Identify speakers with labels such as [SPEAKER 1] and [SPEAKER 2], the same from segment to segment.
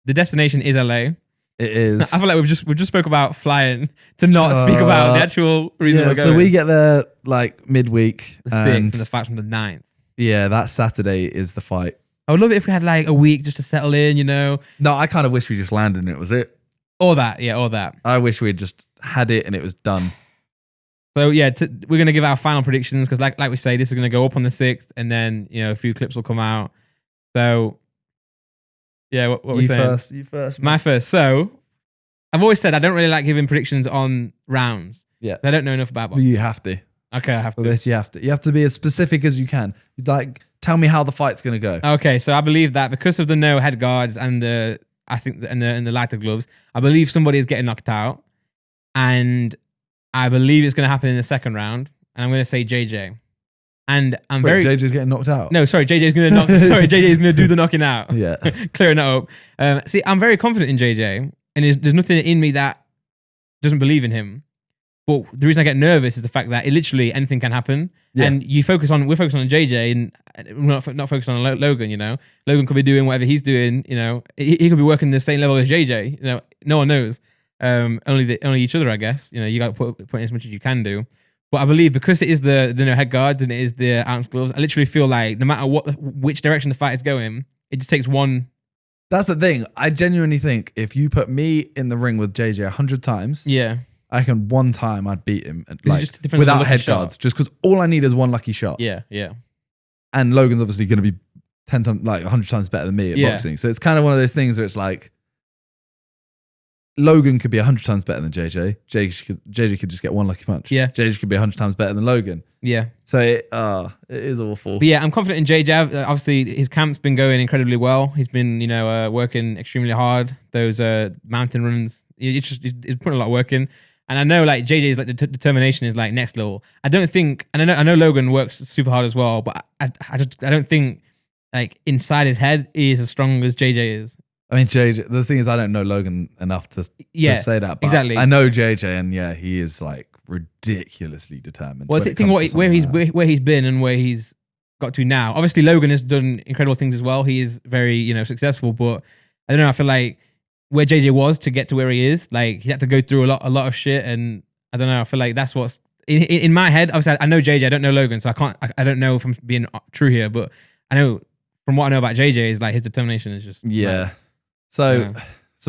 [SPEAKER 1] the destination is LA.
[SPEAKER 2] It is.
[SPEAKER 1] I feel like we've just spoke about flying to not speak about the actual reason we're going.
[SPEAKER 2] So we get there like midweek.
[SPEAKER 1] The 6th and the fight's from the 9th.
[SPEAKER 2] Yeah, that Saturday is the fight.
[SPEAKER 1] I would love it if we had like a week just to settle in, you know.
[SPEAKER 2] No, I kind of wish we just landed and it was it.
[SPEAKER 1] Or that, yeah, or that.
[SPEAKER 2] I wish we had just had it and it was done.
[SPEAKER 1] So yeah, we're gonna give our final predictions because, like we say, this is gonna go up on the 6th, and then a few clips will come out. So yeah, what we saying?
[SPEAKER 2] You first.
[SPEAKER 1] My first. So I've always said I don't really like giving predictions on rounds.
[SPEAKER 2] Yeah,
[SPEAKER 1] I don't know enough about boxing.
[SPEAKER 2] You have to.
[SPEAKER 1] Okay, I have to.
[SPEAKER 2] For this, you have to. You have to be as specific as you can. Like, tell me how the fight's gonna go.
[SPEAKER 1] Okay, so I believe that because of the no head guards and the lighter gloves, I believe somebody is getting knocked out, and I believe it's going to happen in the second round, and I'm going to say JJ. And
[SPEAKER 2] JJ's getting knocked out.
[SPEAKER 1] No, sorry, JJ's going to knock. Sorry, JJ's going to do the knocking out.
[SPEAKER 2] Yeah,
[SPEAKER 1] clearing that up. See, I'm very confident in JJ, and there's nothing in me that doesn't believe in him. But the reason I get nervous is the fact that literally anything can happen, and we're focused on JJ, and we're not focused on Logan. You know, Logan could be doing whatever he's doing. You know, he could be working the same level as JJ. You know, no one knows. Only each other, I guess. You know, you got to put in as much as you can do. But I believe because it is the no head guards and it is the ounce gloves, I literally feel like no matter which direction the fight is going, it just takes one.
[SPEAKER 2] That's the thing. I genuinely think if you put me in the ring with JJ 100 times, I can one time I'd beat him without head guards, just because all I need is one lucky shot.
[SPEAKER 1] Yeah.
[SPEAKER 2] And Logan's obviously going to be 10 times, like 100 times better than me at boxing. So it's kind of one of those things where it's like, Logan could be 100 times better than JJ. JJ could just get one lucky punch.
[SPEAKER 1] Yeah.
[SPEAKER 2] JJ could be 100 times better than Logan.
[SPEAKER 1] Yeah.
[SPEAKER 2] So it is awful.
[SPEAKER 1] But yeah, I'm confident in JJ. Obviously, his camp's been going incredibly well. He's been, working extremely hard. Those mountain runs, he's putting a lot of work in. And I know like JJ's like determination is like next level. I don't think, and I know Logan works super hard as well, but I don't think like inside his head he is as strong as JJ is.
[SPEAKER 2] I mean, JJ, the thing is, I don't know Logan enough to say that. But
[SPEAKER 1] exactly.
[SPEAKER 2] I know JJ, and he is like ridiculously determined.
[SPEAKER 1] Well, think where he's been and where he's got to now. Obviously, Logan has done incredible things as well. He is very, successful. But I don't know. I feel like where JJ was to get to where he is, like he had to go through a lot of shit, and I don't know. I feel like that's what's in my head. Obviously, I know JJ. I don't know Logan, so I don't know if I'm being true here. But I know from what I know about JJ is like his determination is just like,
[SPEAKER 2] So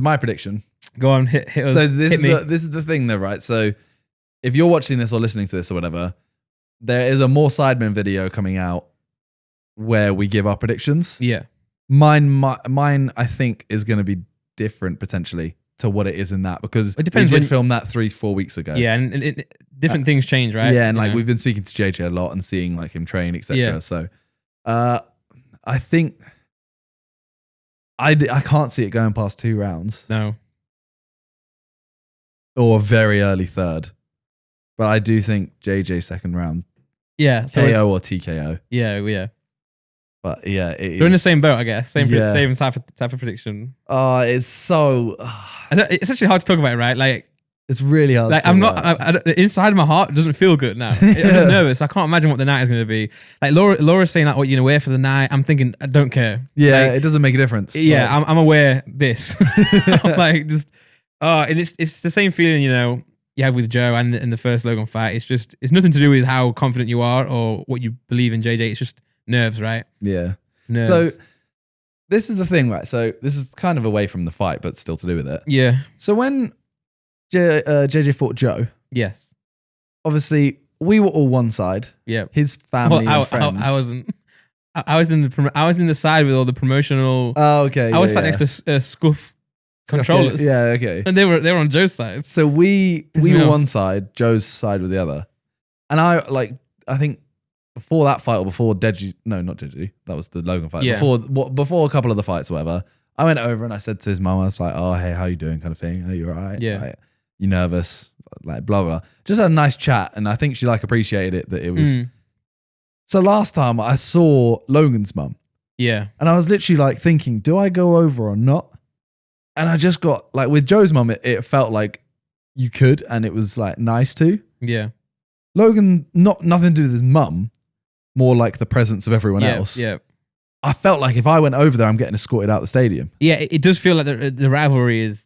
[SPEAKER 2] my prediction.
[SPEAKER 1] Go on, hit us.
[SPEAKER 2] So this is the thing though, right? So if you're watching this or listening to this or whatever, there is a more Sidemen video coming out where we give our predictions.
[SPEAKER 1] Yeah.
[SPEAKER 2] Mine I think is going to be different potentially to what it is in that, because we did film that 3-4 weeks ago.
[SPEAKER 1] Yeah, and different things change, right?
[SPEAKER 2] Yeah, and like we've been speaking to JJ a lot and seeing like him train, etc.
[SPEAKER 1] Yeah.
[SPEAKER 2] So I think I can't see it going past 2 rounds.
[SPEAKER 1] No.
[SPEAKER 2] Or a very early third. But I do think JJ second round.
[SPEAKER 1] Yeah. So
[SPEAKER 2] KO or TKO.
[SPEAKER 1] Yeah.
[SPEAKER 2] But yeah,
[SPEAKER 1] we're in the same boat, I guess. Same type of prediction.
[SPEAKER 2] Oh, it's so.
[SPEAKER 1] It's actually hard to talk about it, right? Like
[SPEAKER 2] it's really hard.
[SPEAKER 1] Like I'm not. Inside of my heart, it doesn't feel good now. I'm just nervous. I can't imagine what the night is going to be. Like Laura's saying, like, what you're gonna wear for the night. I'm thinking, I don't care.
[SPEAKER 2] Yeah,
[SPEAKER 1] like,
[SPEAKER 2] it doesn't make a difference.
[SPEAKER 1] Yeah, I'm gonna wear this. I'm like just. And it's the same feeling, you have with Joe and the first Logan fight. It's nothing to do with how confident you are or what you believe in JJ. It's just nerves, right?
[SPEAKER 2] Yeah.
[SPEAKER 1] Nerves.
[SPEAKER 2] So this is the thing, right? So this is kind of away from the fight, but still to do with it.
[SPEAKER 1] Yeah.
[SPEAKER 2] So when JJ fought Joe,
[SPEAKER 1] yes,
[SPEAKER 2] obviously we were all one side.
[SPEAKER 1] Yeah.
[SPEAKER 2] His family and friends.
[SPEAKER 1] I wasn't. I was in the side with all the promotional.
[SPEAKER 2] Oh, okay.
[SPEAKER 1] I was sat next to Scuff controllers.
[SPEAKER 2] Yeah, okay.
[SPEAKER 1] And they were on Joe's side.
[SPEAKER 2] So we were one side, Joe's side with the other. And I think before that fight or before Deji, no, not Deji, that was the Logan fight.
[SPEAKER 1] Yeah.
[SPEAKER 2] Before a couple of the fights or whatever, I went over and I said to his mum, I was like, oh, hey, how you doing kind of thing? Are you all right?
[SPEAKER 1] Yeah.
[SPEAKER 2] Like, you nervous? Like, blah, blah. Just had a nice chat. And I think she appreciated it that it was. So last time I saw Logan's mum.
[SPEAKER 1] Yeah.
[SPEAKER 2] And I was literally thinking, do I go over or not? And I just got with Joe's mum, it felt like you could, and it was nice to.
[SPEAKER 1] Yeah.
[SPEAKER 2] Logan, nothing to do with his mum, more like the presence of everyone else.
[SPEAKER 1] Yeah.
[SPEAKER 2] I felt like if I went over there, I'm getting escorted out the stadium.
[SPEAKER 1] Yeah, it does feel like the rivalry is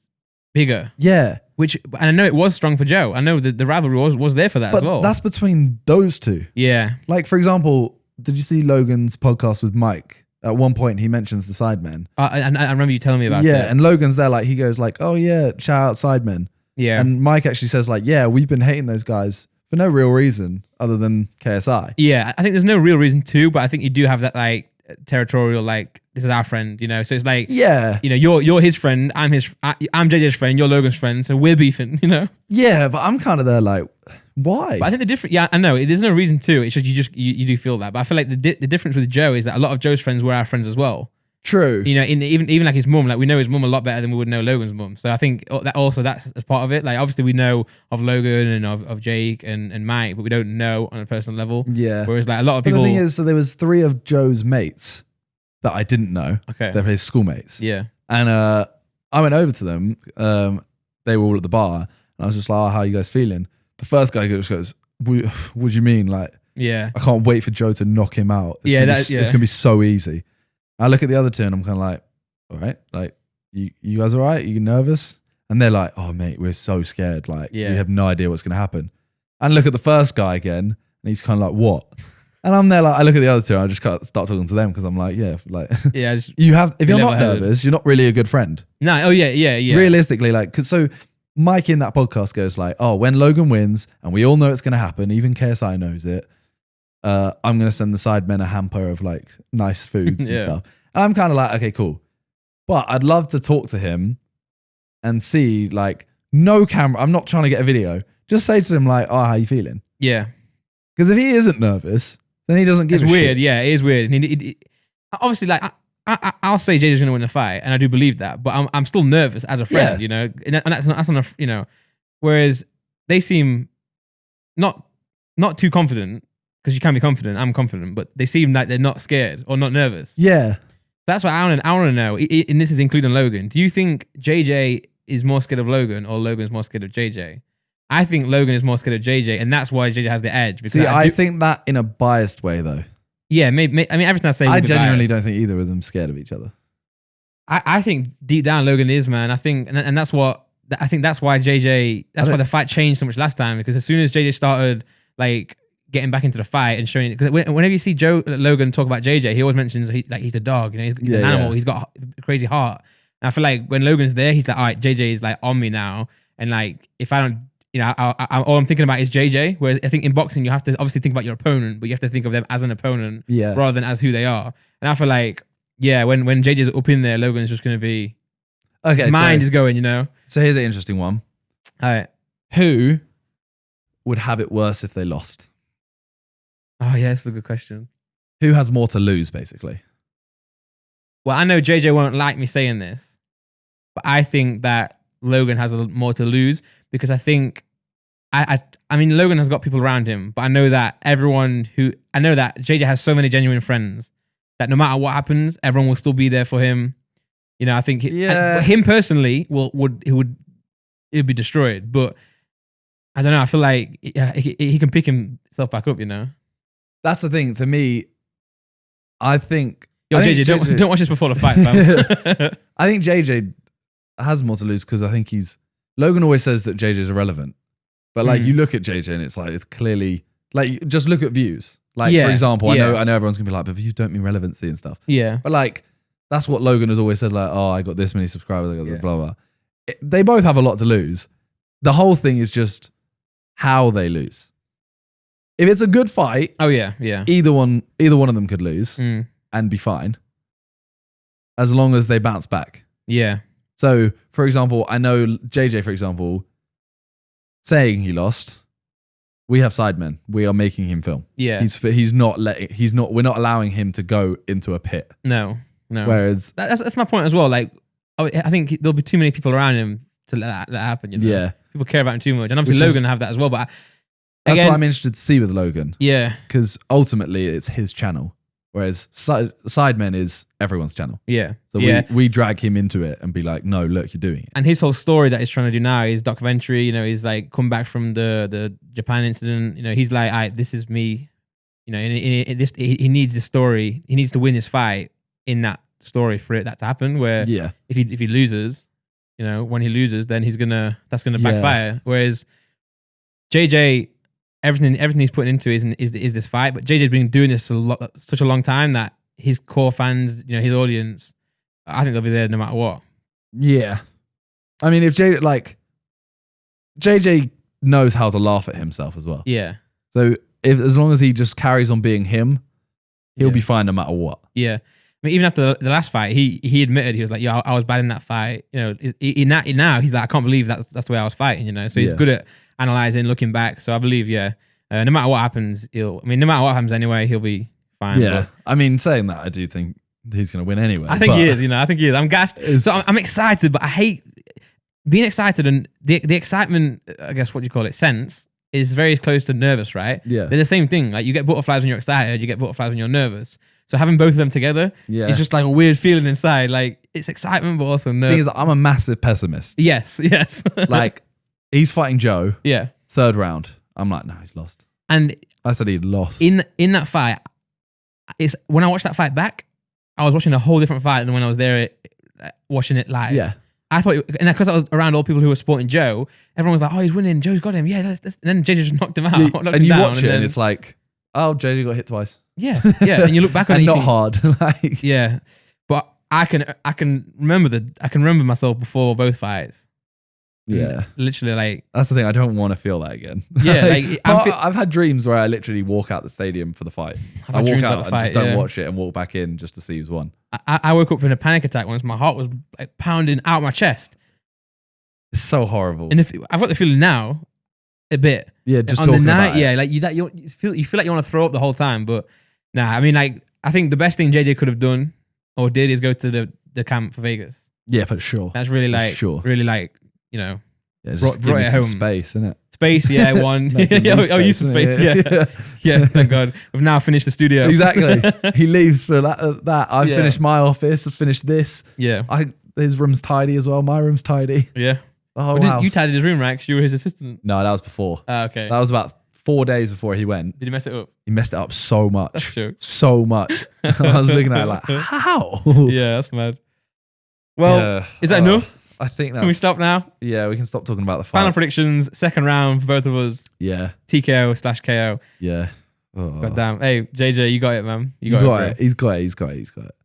[SPEAKER 1] bigger.
[SPEAKER 2] Yeah.
[SPEAKER 1] And I know it was strong for Joe. I know the rivalry was there for that as well.
[SPEAKER 2] That's between those two.
[SPEAKER 1] Yeah.
[SPEAKER 2] Like, for example, did you see Logan's podcast with Mike? At one point, he mentions the Sidemen.
[SPEAKER 1] I remember you telling me about it.
[SPEAKER 2] Yeah, and Logan's there, like, he goes like, oh yeah, shout out Sidemen.
[SPEAKER 1] Yeah.
[SPEAKER 2] And Mike actually says like, yeah, we've been hating those guys for no real reason other than KSI.
[SPEAKER 1] Yeah, I think there's no real reason to, but I think you do have that like territorial, like, this is our friend, you know? So it's like,
[SPEAKER 2] yeah,
[SPEAKER 1] you know, you're his friend, I'm JJ's friend, you're Logan's friend, so we're beefing, you know?
[SPEAKER 2] Yeah, but I'm kind of there like, why?
[SPEAKER 1] But I think the difference, yeah, I know, there's no reason to, it's just you do feel that. But I feel like the difference with Joe is that a lot of Joe's friends were our friends as well.
[SPEAKER 2] True.
[SPEAKER 1] You know, even like his mum, like we know his mum a lot better than we would know Logan's mum. So I think that's as part of it. Like obviously we know of Logan and of Jake and Mike, but we don't know on a personal level.
[SPEAKER 2] Yeah.
[SPEAKER 1] Whereas like a lot of people.
[SPEAKER 2] But the thing is, so there was 3 of Joe's mates that I didn't know.
[SPEAKER 1] Okay.
[SPEAKER 2] They're his schoolmates.
[SPEAKER 1] Yeah.
[SPEAKER 2] And I went over to them. They were all at the bar, and I was just like, "Oh, how are you guys feeling?" The first guy just goes, "What do you mean? Like,
[SPEAKER 1] yeah,
[SPEAKER 2] I can't wait for Joe to knock him out. It's gonna be so easy." I look at the other two and I'm kind of like, all right, like, you guys all right? Are you nervous? And they're like, oh, mate, we're so scared. Like, we have no idea what's going to happen. And look at the first guy again, and he's kind of like, what? And I'm there like, I look at the other two and I just start talking to them because I'm like, yeah, like,
[SPEAKER 1] yeah,
[SPEAKER 2] if you're not nervous, you're not really a good friend.
[SPEAKER 1] No, oh yeah.
[SPEAKER 2] Realistically, like, so Mike in that podcast goes like, oh, when Logan wins, and we all know it's going to happen, even KSI knows it, I'm going to send the Sidemen a hamper of like nice foods and stuff. And I'm kind of like, okay, cool. But I'd love to talk to him and see like no camera. I'm not trying to get a video. Just say to him like, oh, how you feeling?
[SPEAKER 1] Yeah.
[SPEAKER 2] Because if he isn't nervous, then he doesn't give a shit.
[SPEAKER 1] It's weird. Yeah, it is weird. Obviously, like, I'll say JJ's going to win the fight, and I do believe that. But I'm still nervous as a friend, you know? And that's on a, you know, whereas they seem not too confident. Because you can be confident, I'm confident, but they seem like they're not scared or not nervous.
[SPEAKER 2] Yeah.
[SPEAKER 1] That's what I want to know, and this is including Logan. Do you think JJ is more scared of Logan or Logan's more scared of JJ? I think Logan is more scared of JJ, and that's why JJ has the edge.
[SPEAKER 2] See, I think that in a biased way, though.
[SPEAKER 1] Yeah, maybe. I mean, everything I say.
[SPEAKER 2] I genuinely don't think either of them scared of each other.
[SPEAKER 1] I think deep down Logan is, man. I think, and that's what I think. That's why JJ. That's why the fight changed so much last time, because as soon as JJ started like getting back into the fight and showing it, because whenever you see Logan talk about JJ, he always mentions he's a dog, you know, he's an animal, he's got a crazy heart. And I feel like when Logan's there, he's like, all right, JJ is like on me now, and like if I don't, you know, all I'm thinking about is JJ. Whereas I think in boxing you have to obviously think about your opponent, but you have to think of them as an opponent rather than as who they are. And I feel like when JJ's up in there, Logan's just going to be his mind is going, you know.
[SPEAKER 2] So here's an interesting one.
[SPEAKER 1] All right,
[SPEAKER 2] who would have it worse if they lost?
[SPEAKER 1] Oh, yeah, that's a good question.
[SPEAKER 2] Who has more to lose, basically?
[SPEAKER 1] Well, I know JJ won't like me saying this, but I think that Logan has more to lose because I think, I mean, Logan has got people around him, but I know that JJ has so many genuine friends that no matter what happens, everyone will still be there for him. You know, I think him personally would be destroyed, but I don't know. I feel like he can pick himself back up, you know?
[SPEAKER 2] That's the thing. To me, I think...
[SPEAKER 1] JJ, don't watch this before the fight, fam.
[SPEAKER 2] I think JJ has more to lose because I think Logan always says that JJ is irrelevant. But like you look at JJ and it's like, it's clearly... Like, just look at views. Like, for example, I know everyone's going to be like, but views don't mean relevancy and stuff.
[SPEAKER 1] Yeah.
[SPEAKER 2] But like, that's what Logan has always said, like, oh, I got this many subscribers, I got this, blah, blah. They both have a lot to lose. The whole thing is just how they lose. If it's a good fight, either one of them could lose and be fine, as long as they bounce back.
[SPEAKER 1] Yeah.
[SPEAKER 2] So, for example, I know JJ, for example, saying he lost. We have Sidemen. We are making him film.
[SPEAKER 1] Yeah.
[SPEAKER 2] We're not allowing him to go into a pit.
[SPEAKER 1] No.
[SPEAKER 2] Whereas
[SPEAKER 1] that's my point as well. Like, I think there'll be too many people around him to let that happen. You know?
[SPEAKER 2] Yeah.
[SPEAKER 1] People care about him too much, and obviously Logan have that as well. But
[SPEAKER 2] that's what I'm interested to see with Logan.
[SPEAKER 1] Yeah.
[SPEAKER 2] Because ultimately it's his channel. Whereas Sidemen is everyone's channel.
[SPEAKER 1] Yeah.
[SPEAKER 2] So we drag him into it and be like, no, look, you're doing it.
[SPEAKER 1] And his whole story that he's trying to do now is documentary. You know, he's like come back from the Japan incident. You know, he's like, this is me. You know, he needs this story. He needs to win this fight in that story for that to happen. Where if he loses, when he loses, then that's gonna backfire. Whereas JJ, everything he's putting into is this fight, but JJ's been doing this such a long time that his core fans, his audience, I think they'll be there no matter what.
[SPEAKER 2] Yeah, I mean, if JJ knows how to laugh at himself as well.
[SPEAKER 1] Yeah.
[SPEAKER 2] So as long as he just carries on being him, he'll be fine no matter what.
[SPEAKER 1] Yeah. I mean, even after the last fight, he admitted, he was like, I was bad in that fight. Now he's like, I can't believe that's the way I was fighting, So he's good at analyzing, looking back. So I believe, no matter what happens, no matter what happens anyway, he'll be fine.
[SPEAKER 2] Yeah. I mean, saying that, I do think he's going to win anyway.
[SPEAKER 1] I think he is, I think he is. I'm gassed. So I'm excited, but I hate being excited, and the excitement, I guess, what do you call it, sense, is very close to nervous, right?
[SPEAKER 2] Yeah.
[SPEAKER 1] They're the same thing. Like, you get butterflies when you're excited, you get butterflies when you're nervous. So having both of them together, it's just like a weird feeling inside. Like, it's excitement, but also nerve.
[SPEAKER 2] The thing is, I'm a massive pessimist.
[SPEAKER 1] Yes.
[SPEAKER 2] Like, he's fighting Joe.
[SPEAKER 1] Yeah.
[SPEAKER 2] Third round. I'm like, no, he's lost.
[SPEAKER 1] And
[SPEAKER 2] I said he'd lost.
[SPEAKER 1] In that fight, when I watched that fight back, I was watching a whole different fight than when I was there watching it live.
[SPEAKER 2] Yeah.
[SPEAKER 1] I thought, and because I was around all people who were supporting Joe, everyone was like, "Oh, he's winning. Joe's got him. Yeah." And then JJ just knocked him out.
[SPEAKER 2] And you watch it, and it's like, "Oh, JJ got hit twice."
[SPEAKER 1] Yeah. And you look back on
[SPEAKER 2] and
[SPEAKER 1] it,
[SPEAKER 2] not hard. Like,
[SPEAKER 1] yeah, but I can remember myself before both fights.
[SPEAKER 2] Yeah,
[SPEAKER 1] literally, like,
[SPEAKER 2] that's the thing. I don't want to feel that again.
[SPEAKER 1] Yeah,
[SPEAKER 2] I've had dreams where I literally walk out the stadium for the fight. I walk out and just don't watch it and walk back in just to see who's won.
[SPEAKER 1] I woke up in a panic attack once. My heart was like pounding out my chest.
[SPEAKER 2] It's so horrible.
[SPEAKER 1] And I've got the feeling now, a bit.
[SPEAKER 2] Yeah, just
[SPEAKER 1] on
[SPEAKER 2] talking
[SPEAKER 1] the night.
[SPEAKER 2] about it.
[SPEAKER 1] Yeah, like you feel like you want to throw up the whole time. But nah, I mean, like, I think the best thing JJ could have done or did is go to the camp for Vegas.
[SPEAKER 2] Yeah, for sure.
[SPEAKER 1] That's really like,
[SPEAKER 2] Yeah, just give me some space, isn't it?
[SPEAKER 1] Space, yeah, one. Use some space, yeah. Thank God. We've now finished the studio.
[SPEAKER 2] Exactly. He leaves for that. I finished my office, I finished this.
[SPEAKER 1] Yeah.
[SPEAKER 2] His room's tidy as well. My room's tidy.
[SPEAKER 1] Yeah.
[SPEAKER 2] Oh,
[SPEAKER 1] wow. You tidied his room, right? Because you were his assistant.
[SPEAKER 2] No, that was before.
[SPEAKER 1] Okay.
[SPEAKER 2] That was about 4 days before he went.
[SPEAKER 1] Did he mess it up?
[SPEAKER 2] He messed it up so much.
[SPEAKER 1] That's true.
[SPEAKER 2] So much. I was looking at it like, how?
[SPEAKER 1] Yeah, that's mad. Well, is that enough?
[SPEAKER 2] I think that's...
[SPEAKER 1] Can we stop now?
[SPEAKER 2] Yeah, we can stop talking about the fight.
[SPEAKER 1] Final predictions, second round for both of us.
[SPEAKER 2] Yeah.
[SPEAKER 1] TKO/KO.
[SPEAKER 2] Yeah.
[SPEAKER 1] God damn. Hey, JJ, you got it, man.
[SPEAKER 2] You got it. He's got it.